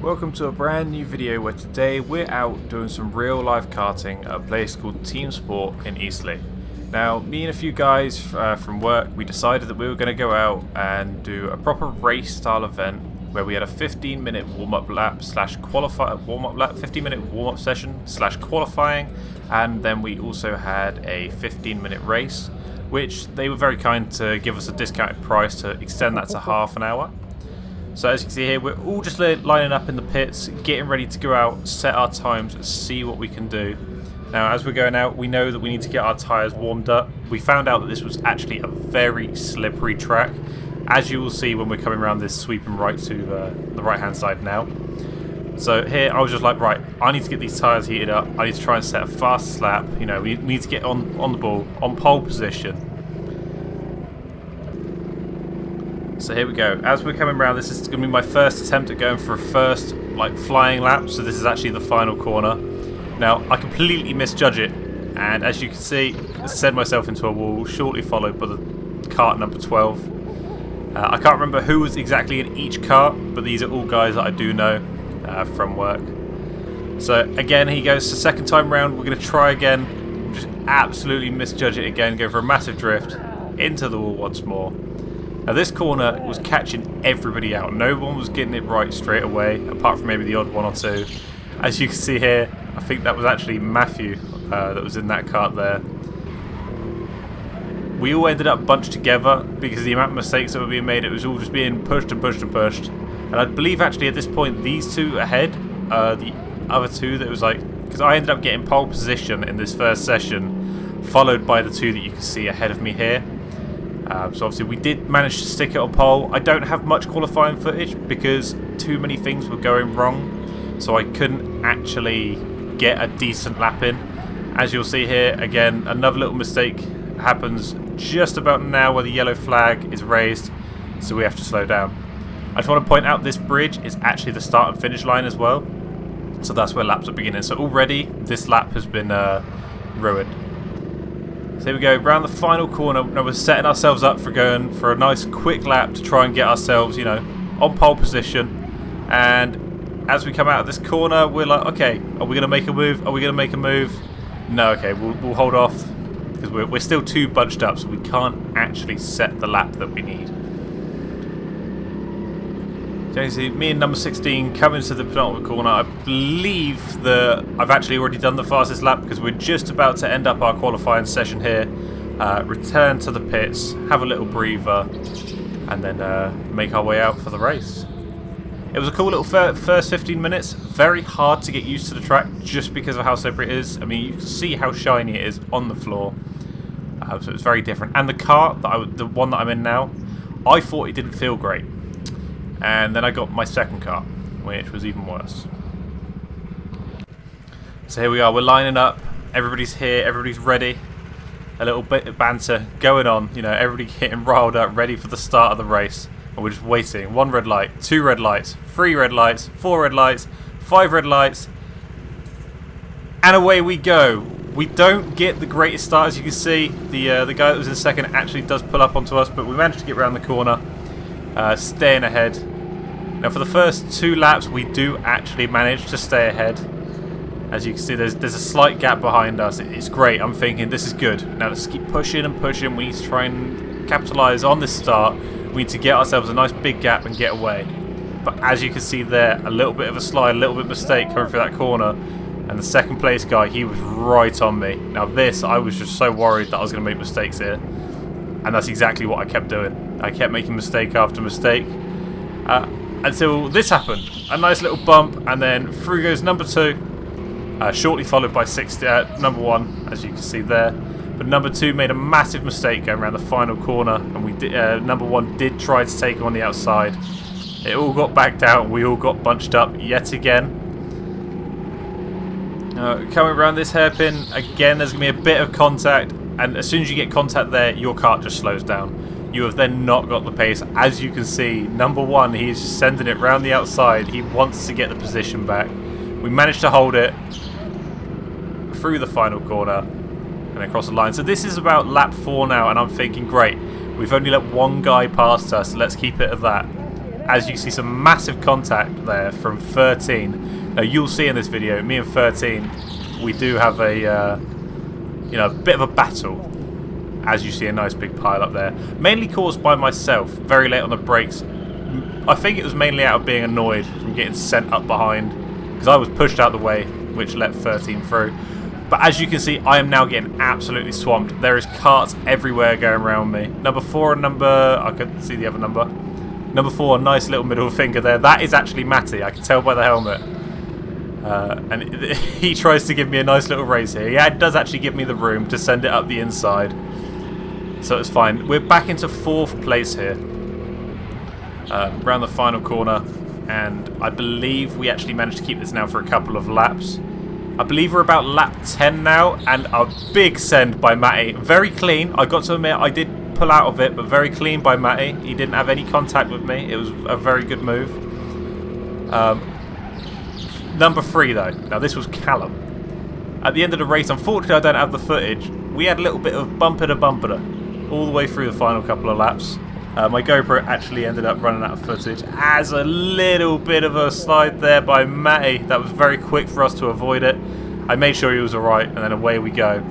Welcome to a brand new video where today we're out doing some real life karting at a place called TeamSport in Eastleigh. Now, me and a few guys from work, we decided that we were going to go out and do a proper race style event where we had a 15-minute warm-up lap slash qualify 15-minute warm-up session slash qualifying, and then we also had a 15-minute race, which they were very kind to give us a discounted price to extend that to half an hour. So as you can see here, we're all just lining up in the pits, getting ready to go out, set our times, and see what we can do. Now, as we're going out, we know that we need to get our tyres warmed up. We found out that this was actually a very slippery track, as you will see when we're coming around this sweeping right to the right-hand side now. So here, I was just like, right, I need to get these tyres heated up. I need to try and set a fast lap. You know, we need to get on the ball, on pole position. So here we go. As we're coming around, this is going to be my first attempt at going for a first flying lap. So this is actually the final corner. Now I completely misjudge it, and as you can see, I sent myself into a wall, shortly followed by the cart number 12. I can't remember who was exactly in each cart, but these are all guys that I do know from work. So again, he goes the second time round. We're going to try again. Just absolutely misjudge it again. Go for a massive drift into the wall once more. Now this corner was catching everybody out. No one was getting it right straight away, apart from maybe the odd one or two. As you can see here, I think that was actually Matthew that was in that cart there. We all ended up bunched together because the amount of mistakes that were being made, it was all just being pushed and pushed and pushed. And I believe actually at this point, these two ahead, the other two that was because I ended up getting pole position in this first session, followed by the two that you can see ahead of me here. So obviously we did manage to stick it on pole. I don't have much qualifying footage because too many things were going wrong, so I couldn't actually get a decent lap in. As you'll see here, again, another little mistake happens just about now where the yellow flag is raised, so we have to slow down. I just want to point out this bridge is actually the start and finish line as well, so that's where laps are beginning. So already this lap has been ruined. So here we go, round the final corner. Now we're setting ourselves up for going for a nice quick lap to try and get ourselves, on pole position. And as we come out of this corner, we're like, okay, are we going to make a move? Are we going to make a move? No, okay, we'll hold off because we're still too bunched up, so we can't actually set the lap that we need. So you see, me and number 16 coming to the penultimate corner. I believe that I've actually already done the fastest lap because we're just about to end up our qualifying session here. Return to the pits, have a little breather, and then make our way out for the race. It was a cool little first 15 minutes. Very hard to get used to the track just because of how slippery it is. I mean, you can see how shiny it is on the floor. So it's very different. And the cart, the one that I'm in now, I thought it didn't feel great. And then I got my second car, which was even worse. So here we are, we're lining up, everybody's here, everybody's ready. A little bit of banter going on, everybody getting riled up, ready for the start of the race. And we're just waiting. 1 red light, 2 red lights, 3 red lights, 4 red lights, 5 red lights. And away we go. We don't get the greatest start, as you can see. The guy that was in second actually does pull up onto us, but we managed to get around the corner. Staying ahead. Now for the first 2 laps we do actually manage to stay ahead. As you can see, there's a slight gap behind us. It's great. I'm thinking this is good. Now let's keep pushing and pushing. We need to try and capitalise on this start. We need to get ourselves a nice big gap and get away. But as you can see there, a little bit of a slide, a little bit of mistake coming through that corner. And the second place guy, he was right on me. Now this, I was just so worried that I was going to make mistakes here. And that's exactly what I kept doing. I kept making mistake after mistake until this happened. A nice little bump, and then through goes number 2, shortly followed by number 1, as you can see there. But number 2 made a massive mistake going around the final corner, and we did, number 1 did try to take him on the outside. It all got backed out, and we all got bunched up yet again. Coming around this hairpin, again there's going to be a bit of contact. And as soon as you get contact there, your kart just slows down. You have then not got the pace. As you can see, number 1, he's just sending it round the outside. He wants to get the position back. We managed to hold it through the final corner and across the line. So this is about lap 4 now, and I'm thinking, great, we've only let 1 guy past us. Let's keep it at that. as you see some massive contact there from 13. Now you'll see in this video, me and 13, we do have a bit of a battle. As you see, a nice big pile up there, mainly caused by myself. Very late on the brakes. I think it was mainly out of being annoyed from getting sent up behind, because I was pushed out the way, which let 13 through. But as you can see, I am now getting absolutely swamped. There is carts everywhere going around me. Number 4 and I couldn't see the other number. Number 4, nice little middle finger there. That is actually Matty. I can tell by the helmet. And he tries to give me a nice little race here. Yeah, it does actually give me the room to send it up the inside. So it's fine. We're back into 4th place here. Around the final corner. And I believe we actually managed to keep this now for a couple of laps. I believe we're about lap 10 now. And a big send by Matty. Very clean. I got to admit, I did pull out of it, but very clean by Matty. He didn't have any contact with me. It was a very good move. Number 3 though. Now this was Callum. At the end of the race, unfortunately I don't have the footage. We had a little bit of bumper to bumper all the way through the final couple of laps. My GoPro actually ended up running out of footage as a little bit of a slide there by Matty. That was very quick for us to avoid it. I made sure he was alright, and then away we go.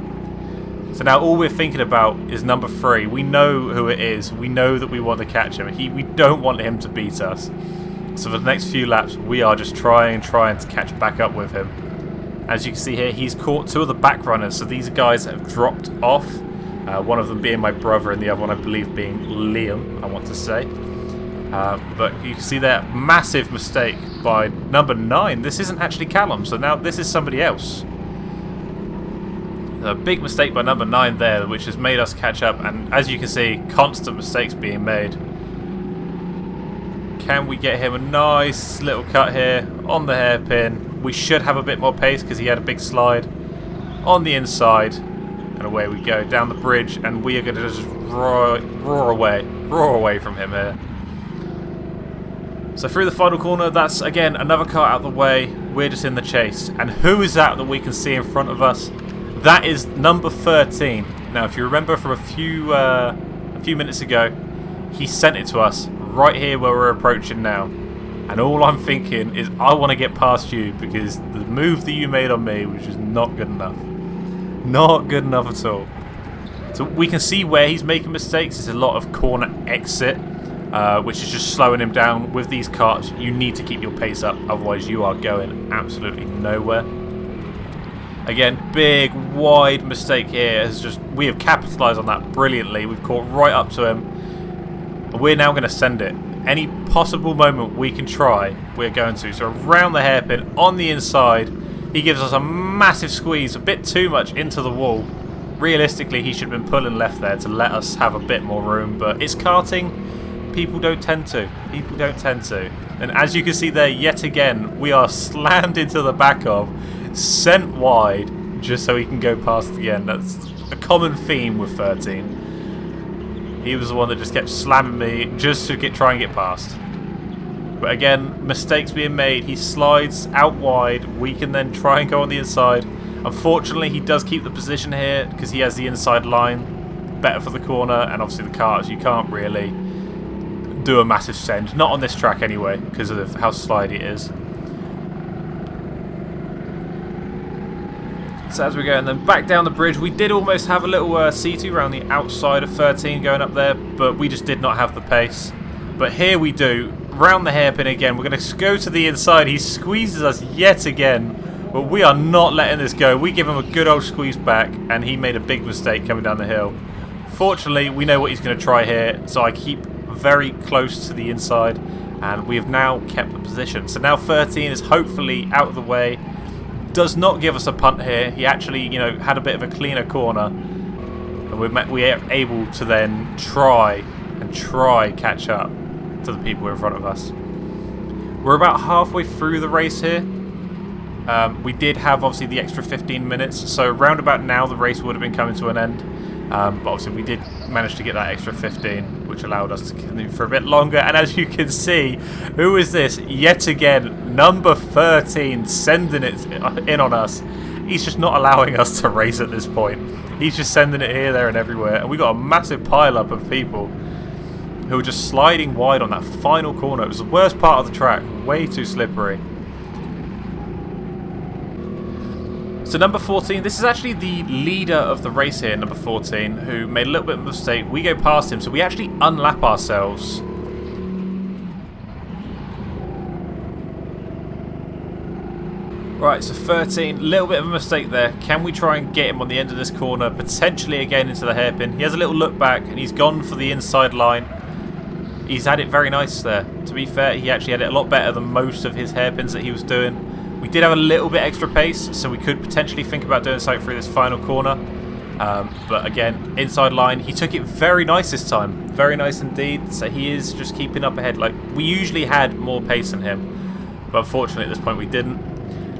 So now all we're thinking about is number 3. We know who it is. We know that we want to catch him. We don't want him to beat us. So for the next few laps, we are just trying to catch back up with him. As you can see here, he's caught 2 of the back runners. So these guys have dropped off. One of them being my brother and the other one I believe being Liam, I want to say. But you can see there, massive mistake by number 9. This isn't actually Callum, so now this is somebody else. A big mistake by number 9 there, which has made us catch up. And as you can see, constant mistakes being made. Can we get him a nice little cut here on the hairpin? We should have a bit more pace because he had a big slide on the inside. And away we go down the bridge, and we are going to just roar away from him here. So through the final corner, that's again another car out of the way. We're just in the chase. And who is that we can see in front of us? That is number 13. Now, if you remember from a few minutes ago, he sent it to us right here where we're approaching now. And all I'm thinking is I want to get past you because the move that you made on me was just not good enough. Not good enough at all. So we can see where he's making mistakes. There's a lot of corner exit, which is just slowing him down. With these karts, you need to keep your pace up, otherwise you are going absolutely nowhere. Again, big, wide mistake here. We have capitalised on that brilliantly. We've caught right up to him. And we're now going to send it. Any possible moment we can try, we're going to. So around the hairpin, on the inside, he gives us a massive squeeze, a bit too much into the wall. Realistically, he should have been pulling left there to let us have a bit more room, but it's karting. People don't tend to. People don't tend to. And as you can see there, yet again, we are slammed into the back of, sent wide, just so he can go past again. That's a common theme with 13. He was the one that just kept slamming me just to try and get past. But again, mistakes being made. He slides out wide. We can then try and go on the inside. Unfortunately, he does keep the position here because he has the inside line. Better for the corner, and obviously the karts, you can't really do a massive send. Not on this track anyway, because of how slidey it is. So as we're going then back down the bridge, we did almost have a little C2 around the outside of 13 going up there, but we just did not have the pace. But here we do. Round the hairpin again. We're going to go to the inside. He squeezes us yet again, but we are not letting this go. We give him a good old squeeze back, and he made a big mistake coming down the hill. Fortunately, we know what he's going to try here, so I keep very close to the inside, and we have now kept the position. So now 13 is hopefully out of the way. Does not give us a punt here. He actually, had a bit of a cleaner corner, and we are able to then try catch up to the people in front of us. We're about halfway through the race here. We did have obviously the extra 15 minutes, so round about now the race would have been coming to an end. But obviously we did manage to get that extra 15, which allowed us to continue for a bit longer. And as you can see, who is this? Yet again, number 13 sending it in on us. He's just not allowing us to race at this point. He's just sending it here, there and everywhere. And we got a massive pile up of people. who were just sliding wide on that final corner. It was the worst part of the track, way too slippery. So number 14, this is actually the leader of the race here, number 14, who made a little bit of a mistake. We go past him, so we actually unlap ourselves. Right, so 13, little bit of a mistake there. Can we try and get him on the end of this corner, potentially again into the hairpin? He has a little look back, and he's gone for the inside line. He's had it very nice there. To be fair, he actually had it a lot better than most of his hairpins that he was doing. We did have a little bit extra pace, so we could potentially think about doing something through this final corner. But again, inside line, he took it very nice this time. Very nice indeed. So he is just keeping up ahead. Like, we usually had more pace than him, but unfortunately at this point we didn't.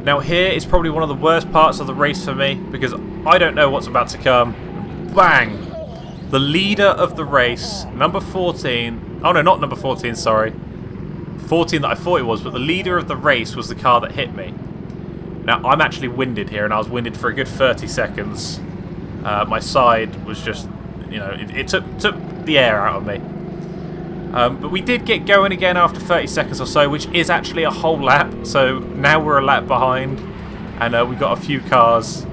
Now here is probably one of the worst parts of the race for me, because I don't know what's about to come. Bang! The leader of the race, number 14. Oh no, not number 14, sorry. 14 that I thought it was, but the leader of the race was the car that hit me. Now, I'm actually winded here, and I was winded for a good 30 seconds. My side was just, you know, it took the air out of me. But we did get going again after 30 seconds or so, which is actually a whole lap. So now we're a lap behind, and we've got a few cars,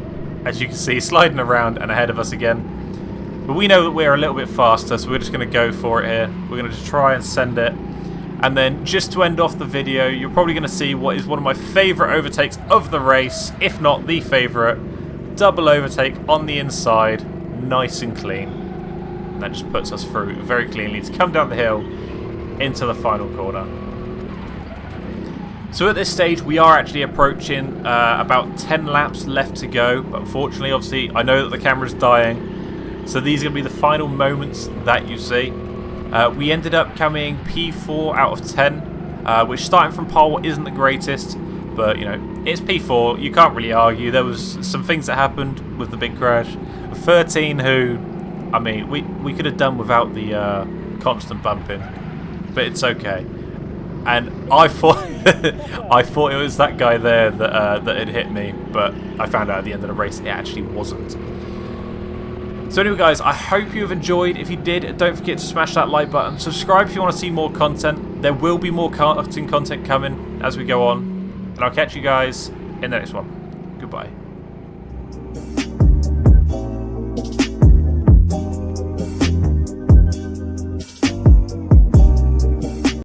as you can see, sliding around and ahead of us again. But we know that we're a little bit faster, so we're just going to go for it here. We're going to just try and send it. And then, just to end off the video, you're probably going to see what is one of my favourite overtakes of the race, if not the favourite. Double overtake on the inside, nice and clean. And that just puts us through very cleanly to come down the hill into the final corner. So at this stage, we are actually approaching about 10 laps left to go. But unfortunately, obviously, I know that the camera's dying. So these are going to be the final moments that you see. We ended up coming P4 out of 10, which starting from pole isn't the greatest, but you know, it's P4, you can't really argue. There was some things that happened with the big crash. 13 who, I mean, we could have done without the constant bumping, but it's okay. And I thought I thought it was that guy there that had hit me, but I found out at the end of the race it actually wasn't. So anyway guys, I hope you have enjoyed. If you did, don't forget to smash that like button. Subscribe if you want to see more content. There will be more karting content coming as we go on. And I'll catch you guys in the next one. Goodbye.